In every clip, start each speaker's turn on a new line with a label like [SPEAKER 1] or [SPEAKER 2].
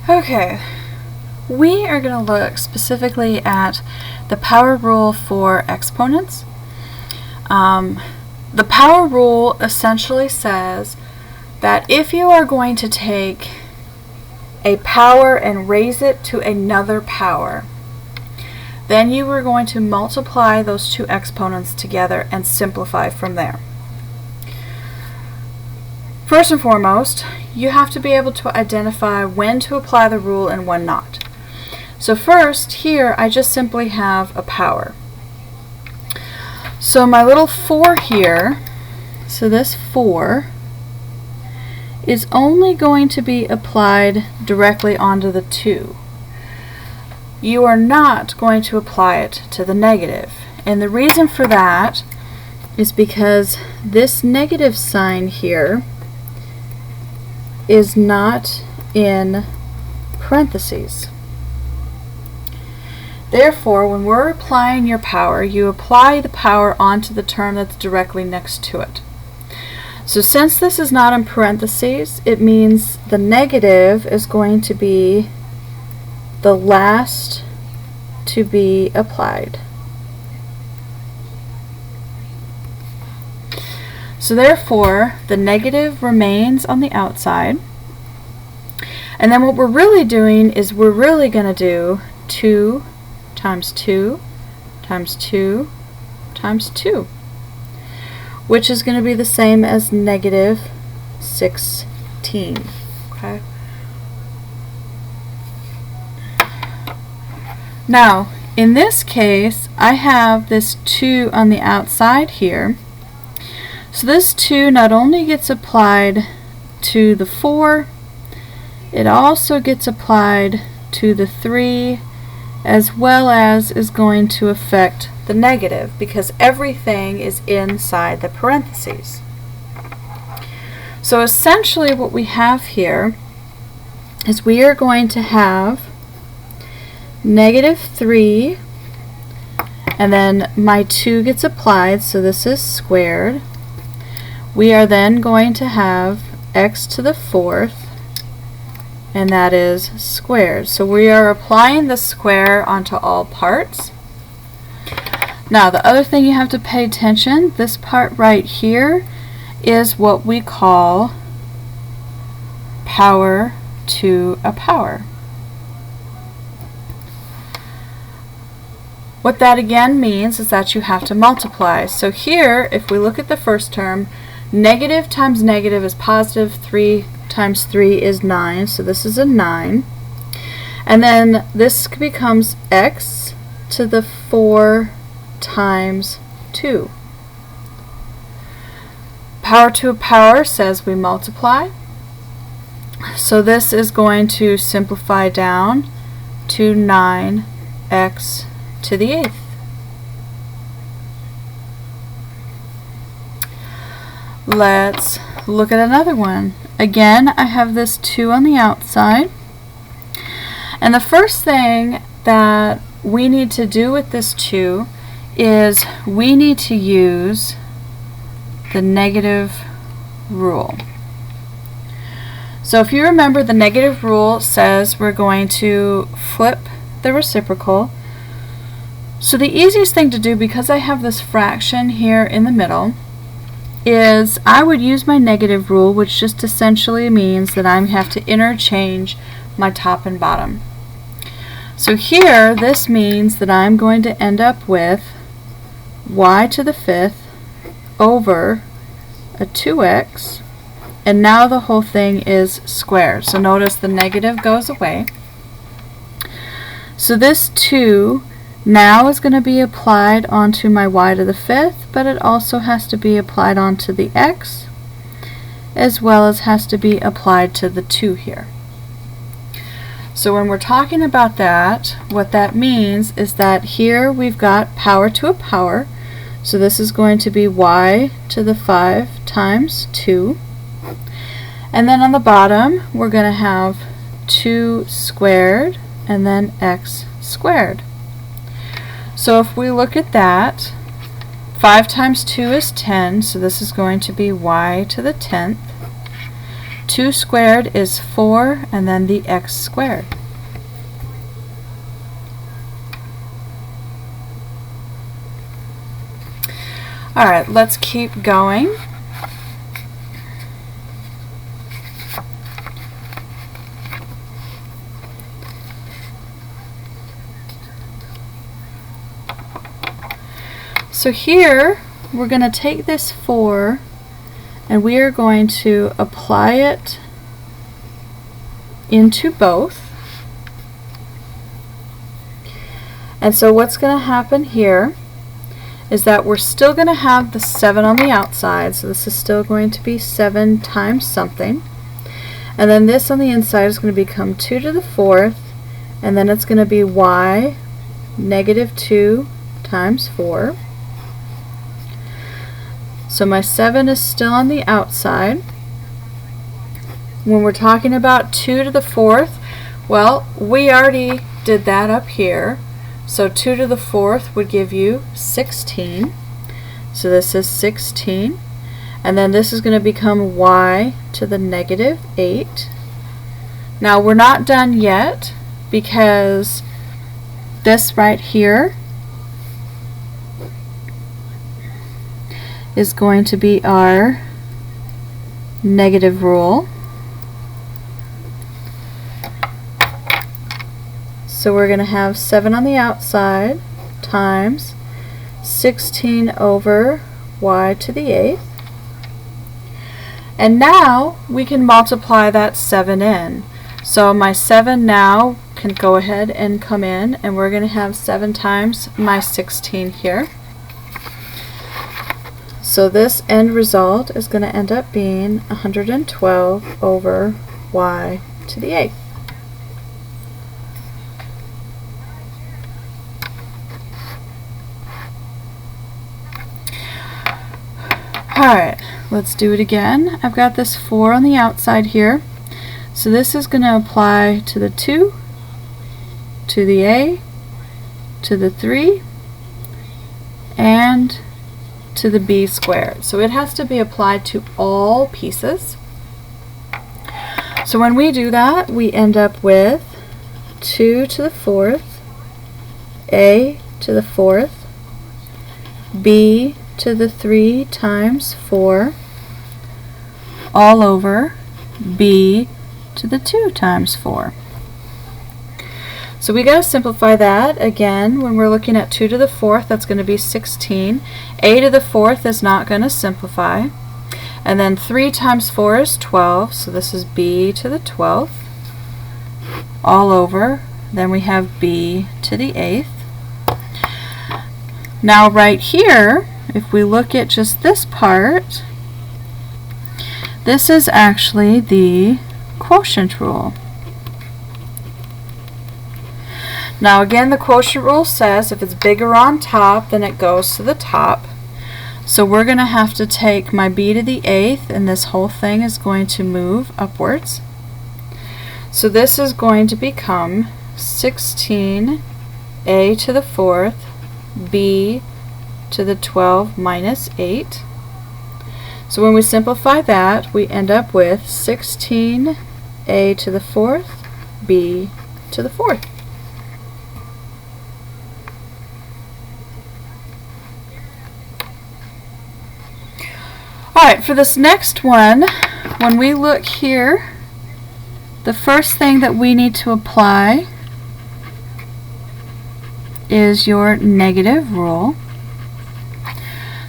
[SPEAKER 1] Okay, we are going to look specifically at the power rule for exponents. The power rule essentially says that if you are going to take a power and raise it to another power, then you are going to multiply those two exponents together and simplify from there. First and foremost, you have to be able to identify when to apply the rule and when not. So first, here I just simply have a power. So my little 4 here, so this 4 is only going to be applied directly onto the 2. You are not going to apply it to the negative. And the reason for that is because this negative sign here is not in parentheses. Therefore, when we're applying your power, you apply the power onto the term that's directly next to it. So since this is not in parentheses, it means the negative is going to be the last to be applied. So therefore, the negative remains on the outside. And then what we're really doing is we're really going to do 2 times 2 times 2 times 2, which is going to be the same as negative 16. Okay. Now, in this case, I have this 2 on the outside here. So this 2 not only gets applied to the 4, it also gets applied to the 3, as well as is going to affect the negative, because everything is inside the parentheses. So essentially what we have here is we are going to have negative 3, and then my 2 gets applied, so this is squared. We are then going to have x to the 4th, and that is squared. So we are applying the square onto all parts. Now the other thing you have to pay attention, this part right here is what we call power to a power. What that again means is that you have to multiply. So here, if we look at the first term, negative times negative is positive, 3 times 3 is 9, so this is a 9. And then this becomes x to the 4 times 2. Power to a power says we multiply. So this is going to simplify down to 9x to the 8th. Let's look at another one. Again, I have this 2 on the outside. And the first thing that we need to do with this 2 is we need to use the negative rule. So if you remember, the negative rule says we're going to flip the reciprocal. So the easiest thing to do, because I have this fraction here in the middle, is I would use my negative rule, which just essentially means that I have to interchange my top and bottom. So here, this means that I'm going to end up with y to the 5th over a 2x, and now the whole thing is squared. So notice the negative goes away. So this 2 now is going to be applied onto my y to the 5th, but it also has to be applied onto the x, as well as has to be applied to the 2 here. So when we're talking about that, what that means is that here we've got power to a power. So this is going to be y to the 5 times 2. And then on the bottom, we're going to have 2 squared and then x squared. So if we look at that, 5 times 2 is 10, so this is going to be y to the 10th. 2 squared is 4, and then the x squared. Alright, let's keep going. So here, we're going to take this 4 and we are going to apply it into both. And so what's going to happen here is that we're still going to have the 7 on the outside, so this is still going to be 7 times something. And then this on the inside is going to become 2 to the 4th, and then it's going to be y negative 2 times 4. So my 7 is still on the outside. When we're talking about 2 to the 4th, well, we already did that up here. So 2 to the 4th would give you 16. So this is 16. And then this is going to become y to the negative 8. Now we're not done yet because this right here is going to be our negative rule. So we're going to have 7 on the outside times 16 over y to the 8th. And now we can multiply that 7 in. So my 7 now can go ahead and come in, and we're going to have 7 times my 16 here. So this end result is going to end up being 112 over y to the 8th. Alright, let's do it again. I've got this 4 on the outside here. So this is going to apply to the 2, to the a, to the 3, and to the b squared. So it has to be applied to all pieces. So when we do that, we end up with 2 to the 4th, a to the 4th, b to the 3 times 4, all over b to the 2 times 4. So we got to simplify that. Again, when we're looking at 2 to the 4th, that's going to be 16. A to the 4th is not going to simplify. And then 3 times 4 is 12, so this is b to the 12th, all over. Then we have b to the 8th. Now right here, if we look at just this part, this is actually the quotient rule. Now again, the quotient rule says if it's bigger on top, then it goes to the top. So we're going to have to take my b to the 8th, and this whole thing is going to move upwards. So this is going to become 16 a to the 4th, b to the 12 minus 8. So when we simplify that, we end up with 16 a to the 4th, b to the 4th. Alright, for this next one, when we look here, the first thing that we need to apply is your negative rule.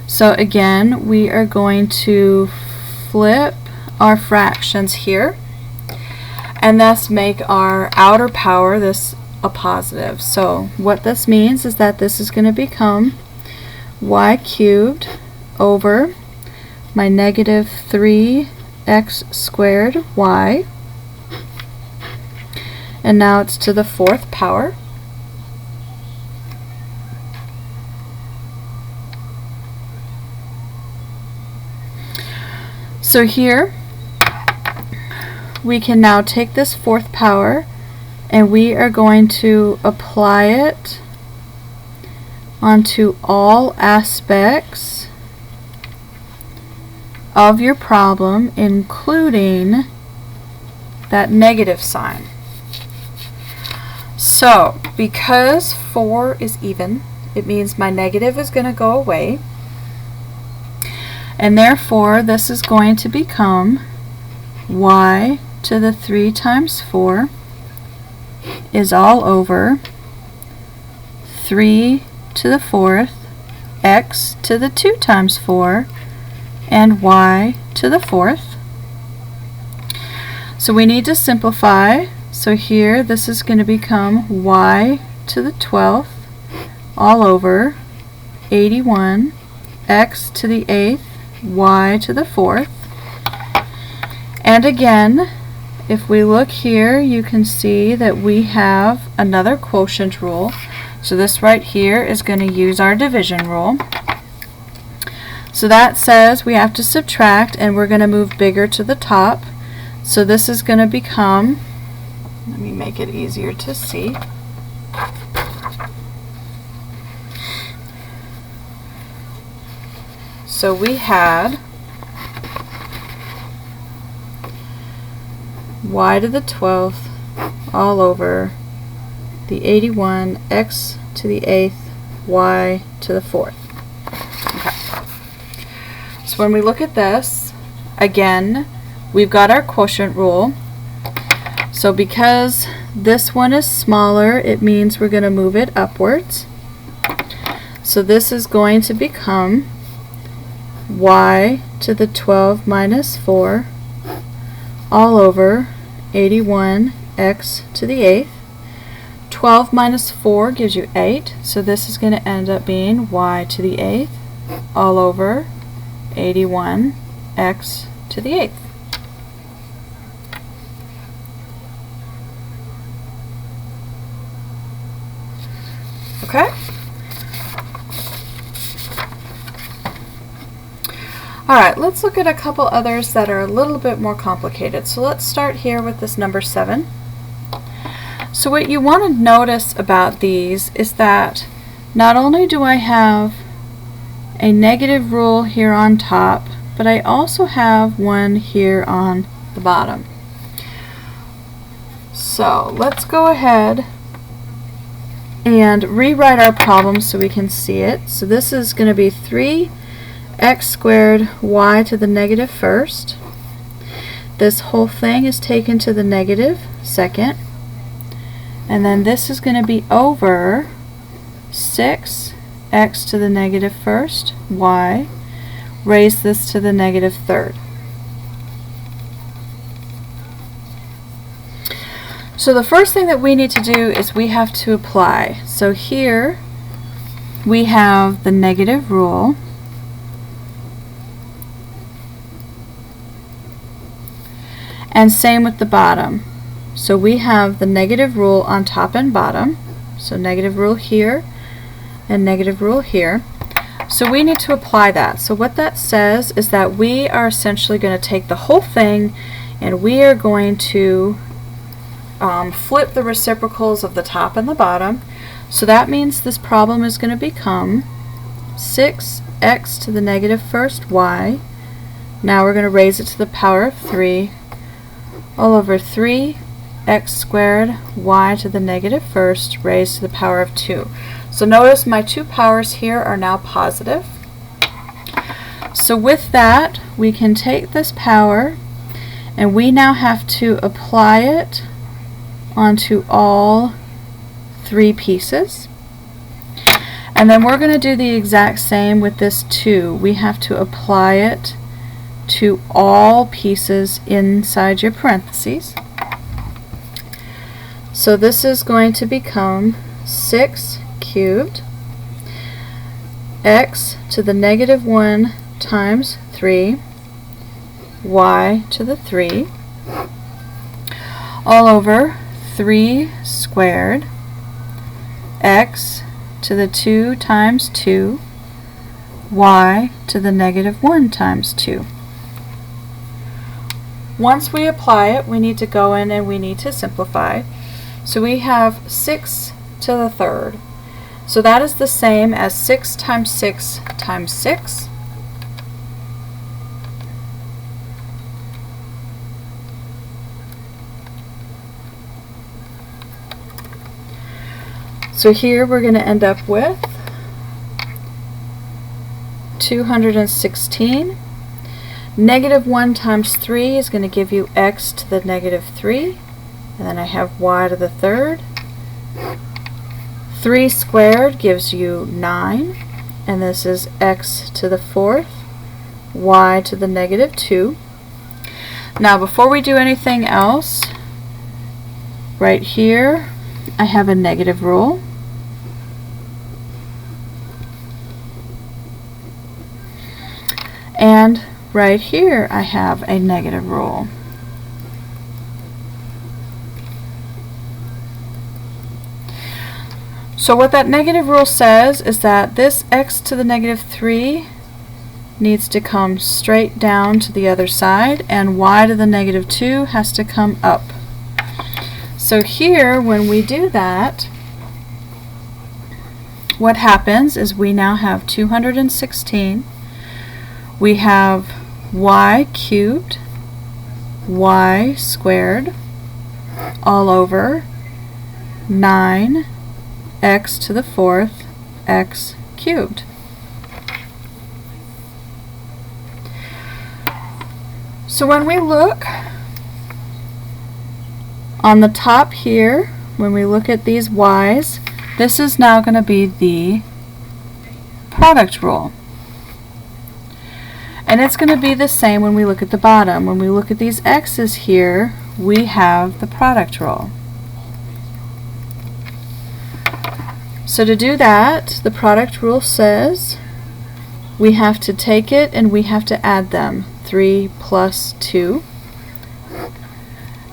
[SPEAKER 1] So again, we are going to flip our fractions here and thus make our outer power this a positive. So what this means is that this is going to become y cubed over my negative 3x squared y, and now it's to the 4th power. So here we can now take this 4th power and we are going to apply it onto all aspects of your problem, including that negative sign. So because 4 is even, it means my negative is going to go away, and therefore this is going to become y to the 3 times 4 is all over 3 to the 4th x to the 2 times 4 and y to the 4th. So we need to simplify. So here this is going to become y to the 12th all over 81 x to the 8th y to the 4th. And again, if we look here, you can see that we have another quotient rule. So this right here is going to use our division rule. So that says we have to subtract, and we're going to move bigger to the top. So this is going to become, let me make it easier to see. So we had y to the 12th all over the 81 x to the 8th y to the 4th. Okay. So when we look at this, again, we've got our quotient rule. So because this one is smaller, it means we're going to move it upwards. So this is going to become y to the 12 minus 4 all over 81 x to the 8th. 12 minus 4 gives you 8, so this is going to end up being y to the 8th all over 81 x to the 8th. Okay? Alright, let's look at a couple others that are a little bit more complicated. So let's start here with this number 7. So what you want to notice about these is that not only do I have a negative rule here on top, but I also have one here on the bottom. So let's go ahead and rewrite our problem so we can see it. So this is going to be 3x squared y to the negative first. This whole thing is taken to the negative second. And then this is going to be over 6x to the negative first, y, raise this to the negative third. So the first thing that we need to do is we have to apply. So here we have the negative rule. And same with the bottom. So we have the negative rule on top and bottom. So negative rule here and negative rule here. So we need to apply that. So what that says is that we are essentially going to take the whole thing and we are going to flip the reciprocals of the top and the bottom. So that means this problem is going to become 6x to the negative first y. Now we're going to raise it to the power of 3 all over 3x squared y to the negative first raised to the power of 2. So notice my two powers here are now positive. So with that, we can take this power and we now have to apply it onto all three pieces. And then we're going to do the exact same with this 2. We have to apply it to all pieces inside your parentheses. So this is going to become 6 cubed x to the negative 1 times 3 y to the 3 all over 3 squared x to the 2 times 2 y to the negative 1 times 2. Once we apply it, we need to go in and we need to simplify. So we have 6 to the third. So that is the same as 6 times 6 times 6. So here we're going to end up with 216. Negative 1 times 3 is going to give you x to the negative 3. And then I have y to the third. 3 squared gives you 9. And this is x to the fourth, y to the negative 2. Now before we do anything else, right here I have a negative rule. And right here I have a negative rule. So what that negative rule says is that this x to the negative 3 needs to come straight down to the other side, and y to the negative 2 has to come up. So here, when we do that, what happens is we now have 216. We have y cubed, y squared, all over 9 x to the fourth, x cubed. So when we look on the top here, when we look at these y's, this is now going to be the product rule. And it's going to be the same when we look at the bottom. When we look at these x's here, we have the product rule. So to do that, the product rule says we have to take it and we have to add them. 3 plus 2.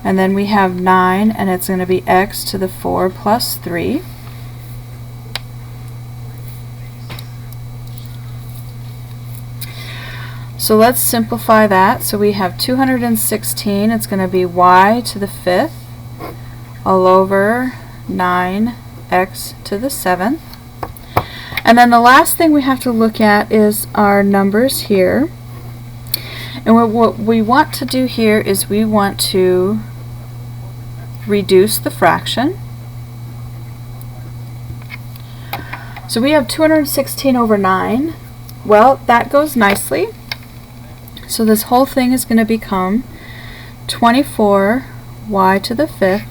[SPEAKER 1] And then we have 9, and it's going to be x to the 4 plus 3. So let's simplify that. So we have 216. It's going to be y to the 5th all over 9x to the 7th. And then the last thing we have to look at is our numbers here. And what we want to do here is we want to reduce the fraction. So we have 216 over 9. Well, that goes nicely. So this whole thing is going to become 24 y to the 5th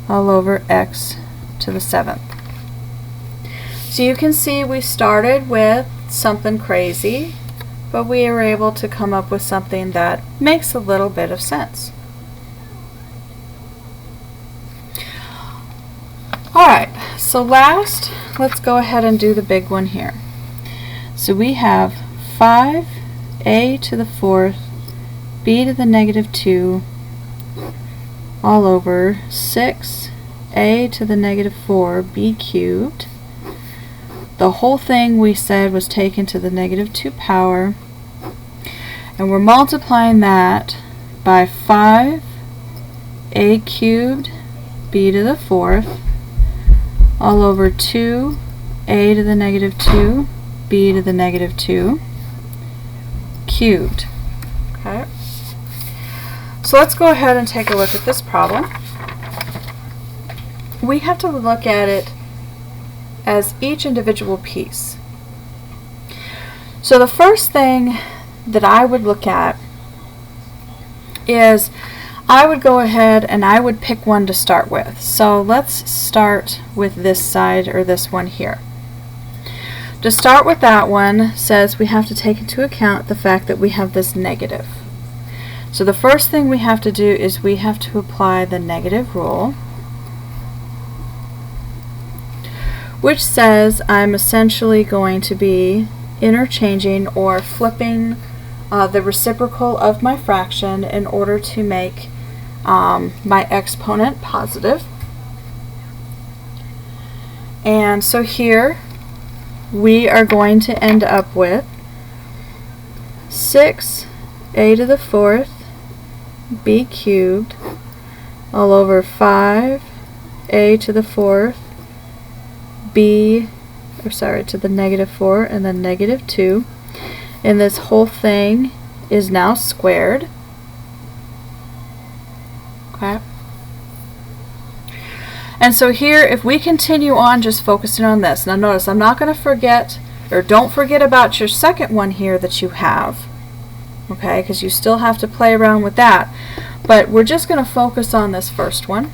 [SPEAKER 1] all over x to the 7th. So you can see we started with something crazy, but we were able to come up with something that makes a little bit of sense. Alright, so last, let's go ahead and do the big one here. So we have 5a to the 4th, b to the negative 2, all over 6a to the negative 4, b cubed. The whole thing we said was taken to the negative 2 power, and we're multiplying that by 5a cubed b to the 4th all over 2a to the negative 2 b to the negative 2 cubed. Okay. So let's go ahead and take a look at this problem. We have to look at it as each individual piece. So the first thing that I would look at is I would go ahead and I would pick one to start with. So let's start with this side, or this one here. To start with, that one says we have to take into account the fact that we have this negative. So the first thing we have to do is we have to apply the negative rule, which says I'm essentially going to be interchanging or flipping the reciprocal of my fraction in order to make my exponent positive. And so here we are going to end up with 6a to the 4th b cubed all over 5a to the 4th to the negative 4 and then negative 2, and this whole thing is now squared. Okay. And so here, if we continue on just focusing on this, now notice I'm not going to forget, or don't forget about your second one here that you have, okay, because you still have to play around with that. But we're just going to focus on this first one.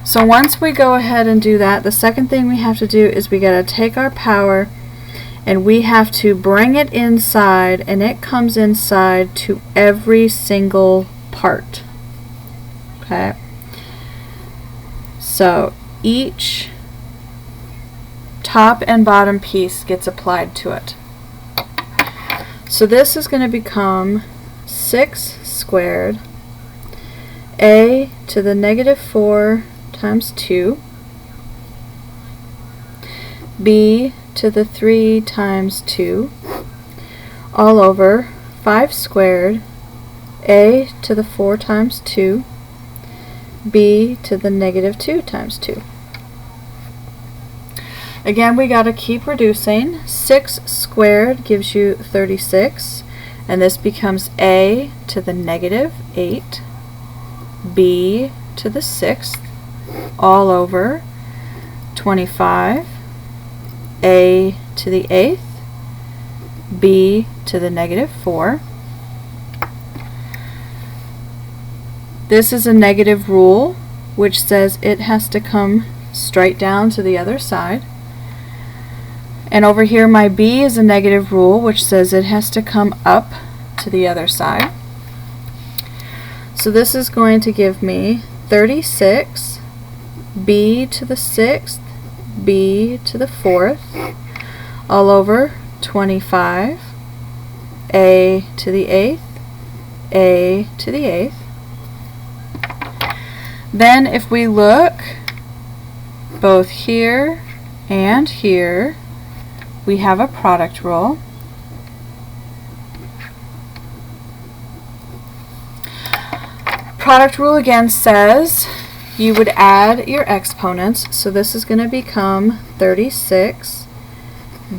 [SPEAKER 1] So once we go ahead and do that, the second thing we have to do is we got to take our power and we have to bring it inside, and it comes inside to every single part. Okay? So each top and bottom piece gets applied to it. So this is going to become 6 squared a to the negative 4 times 2, b to the 3 times 2, all over 5 squared a to the 4 times 2, b to the negative 2 times 2. Again, we got to keep reducing. 6 squared gives you 36, and this becomes a to the negative 8, b to the 6th, all over 25, a to the 8th, b to the negative 4. This is a negative rule, which says it has to come straight down to the other side. And over here my b is a negative rule, which says it has to come up to the other side. So this is going to give me 36, b to the 6th, b to the 4th, all over 25, a to the 8th, a to the 8th. Then if we look both here and here, we have a product rule. Product rule again says you would add your exponents. So this is going to become 36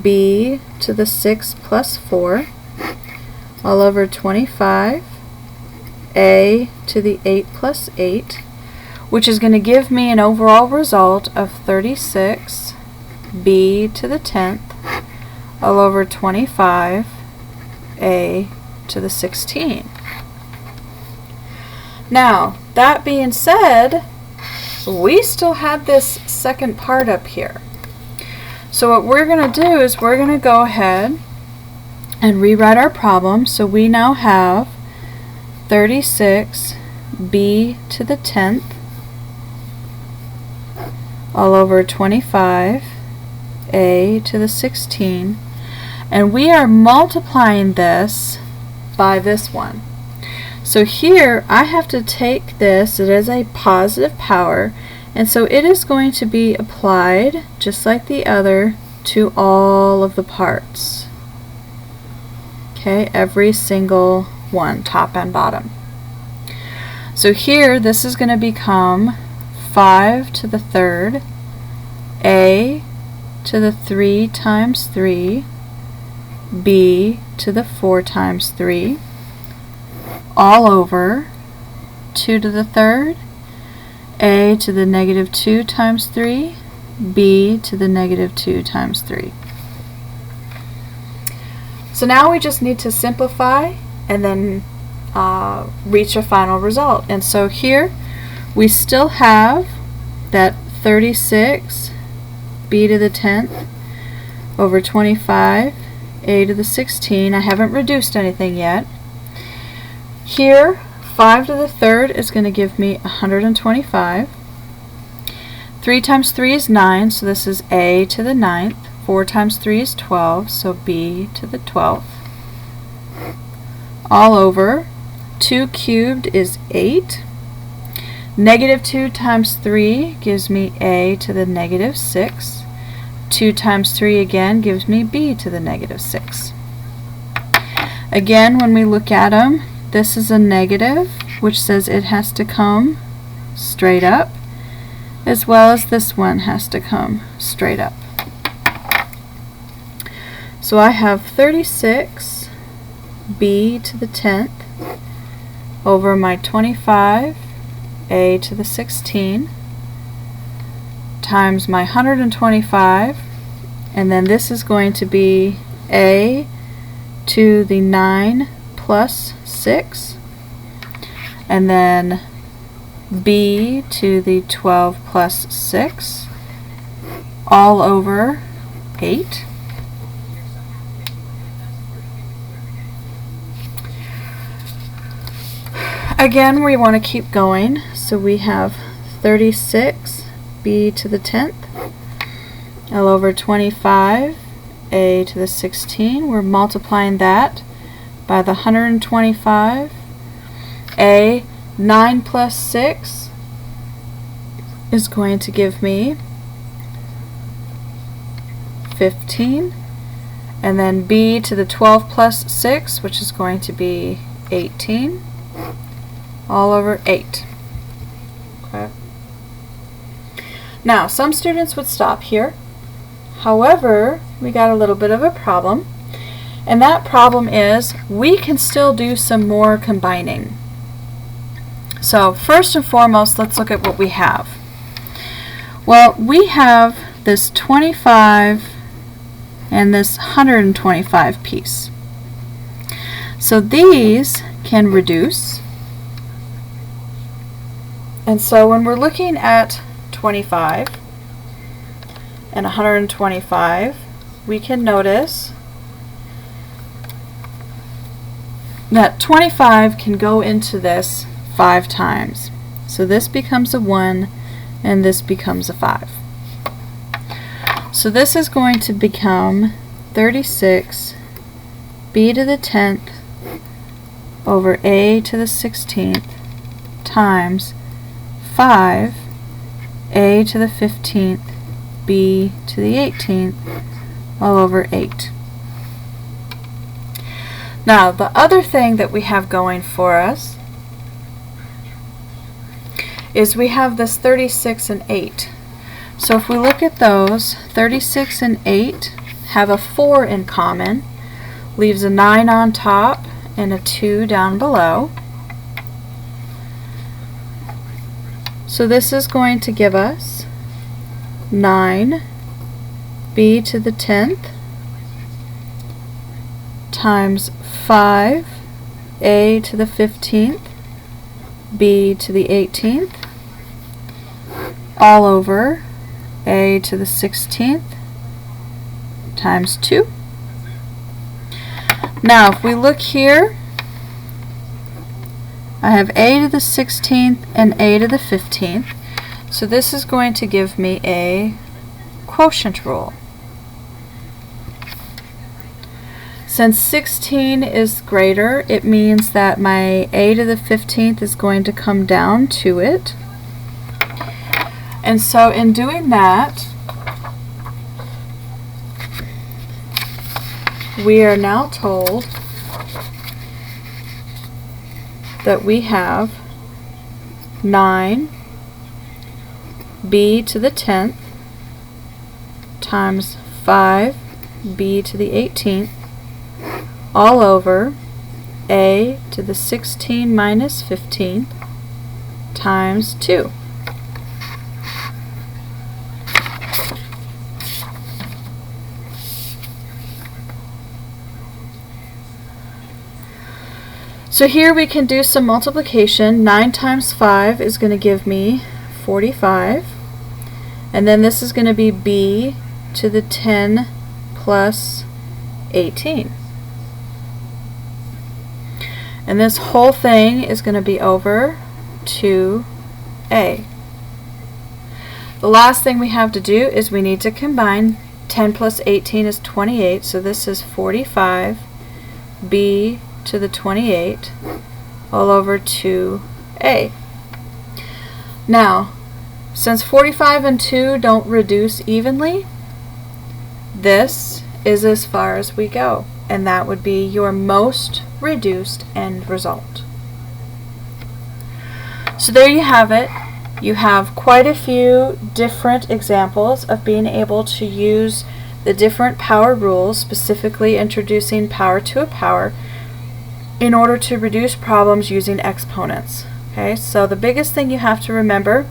[SPEAKER 1] b to the 6 plus 4 all over 25 a to the 8 plus 8, which is going to give me an overall result of 36 b to the 10th all over 25 a to the 16. Now, that being said, we still have this second part up here. So what we're going to do is we're going to go ahead and rewrite our problem. So we now have 36 b to the 10th all over 25 a to the 16, and we are multiplying this by this one. So here I have to take this, it is a positive power, and so it is going to be applied just like the other to all of the parts. Okay, every single one, top and bottom. So here this is going to become 5 to the 3rd, a to the 3 times 3, b to the 4 times 3, all over 2 to the 3rd, a to the negative 2 times 3, b to the negative 2 times 3. So now we just need to simplify and then reach a final result. And so here we still have that 36 b to the 10th over 25 a to the 16. I haven't reduced anything yet. Here 5 to the 3rd is going to give me 125. 3 times 3 is 9, so this is a to the 9th. 4 times 3 is 12, so b to the 12th. All over 2 cubed is 8. Negative 2 times 3 gives me a to the negative 6. 2 times 3 again gives me b to the negative 6. Again, when we look at them, this is a negative, which says it has to come straight up, as well as this one has to come straight up. So I have 36 b to the 10th over my 25 a to the 16, times my 125, and then this is going to be a to the 9 plus 6, and then b to the 12 plus 6, all over 8. Again, we want to keep going, so we have 36 b to the 10th, L over 25, a to the 16. We're multiplying that by the 125. A 9 plus 6 is going to give me 15. And then b to the 12 plus 6, which is going to be 18, all over 8. Okay. Now, some students would stop here. However, we got a little bit of a problem, and that problem is we can still do some more combining. So first and foremost, let's look at what we have. Well, we have this 25 and this 125 piece. So these can reduce. And so when we're looking at 25 and 125, we can notice that 25 can go into this 5 times. So this becomes a 1 and this becomes a 5. So this is going to become 36 b to the 10th over a to the 16th times 5 a to the 15th b to the 18th all over 8. Now, the other thing that we have going for us is we have this 36 and 8. So if we look at those, 36 and 8 have a 4 in common, leaves a 9 on top and a 2 down below. So this is going to give us 9 b to the 10th times 5 a to the 15th b to the 18th all over a to the 16th times 2. Now if we look here, I have a to the 16th and a to the 15th, so this is going to give me a quotient rule. Since 16 is greater, it means that my a to the 15th is going to come down to it. And so in doing that, we are now told that we have 9 b to the 10th times 5 b to the 18th all over a to the 16 minus 15 times 2. So here we can do some multiplication. 9 times 5 is going to give me 45. And then this is going to be b to the 10 plus 18. And this whole thing is going to be over 2a. The last thing we have to do is we need to combine. 10 plus 18 is 28, so this is 45 b to the 28 all over 2a. Now, since 45 and 2 don't reduce evenly, this is as far as we go, and that would be your most reduced end result. So there you have it. You have quite a few different examples of being able to use the different power rules, specifically introducing power to a power, in order to reduce problems using exponents. Okay, so the biggest thing you have to remember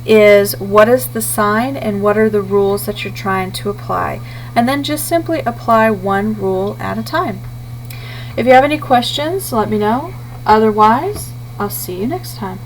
[SPEAKER 1] is what is the sign and what are the rules that you're trying to apply. And then just simply apply one rule at a time. If you have any questions, let me know. Otherwise, I'll see you next time.